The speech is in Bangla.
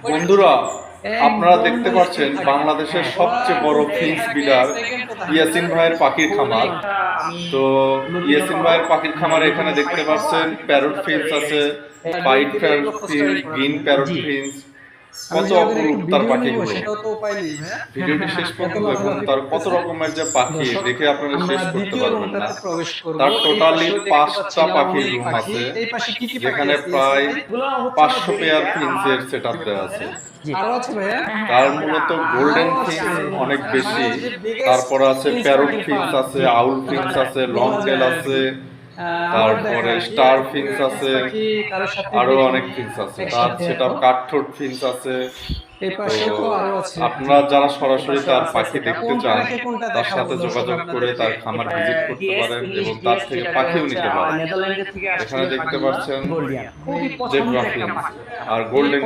বন্ধুরা, আপনারা দেখতে পাচ্ছেন বাংলাদেশের সবচেয়ে বড় ফিন্স বিডার ইয়াসিন ভাইয়ের পাখির খামার। তো ইয়াসিন ভাইয়ের পাখির খামারে এখানে দেখতে পাচ্ছেন প্যারট ফিন্স আছে, হোয়াইট প্যারট ফিন্স, গ্রিন প্যারট ফিন্স। কত অপরূপ তার পাখিগুলো। ভিডিওটি শেষ পর্যন্ত দেখুন, তার কত রকমের যে পাখি দেখে আপনারা শেষ করতে পারবেন না। তার টোটালি 5টা পাখির রুম আছে, যেখানে প্রায় 500 পেয়ার ফিন্সের সেটআপ দেওয়া আছে। তার মূলত গোল্ডেন ফিন্স অনেক বেশি, তারপর আছে প্যারট ফিন্স আছে, আউল ফিন্স আছে, লং টেল আছে, তারপরে স্টার ফিন্স আছে, আরো অনেক ফিন্স আছে। তার সেটআপ কাঠঠোঁট ফিন্স আছে। আপনারা যারা সরাসরি তার পাখি দেখতে চান, তার সাথে যোগাযোগ করে তার খামার ভিজিট করতে পারেন এবং তার থেকে পাখিও নিতে পারেন। এখানে দেখতে পাচ্ছেন জেব্রা ফিন্স আর গোল্ডেন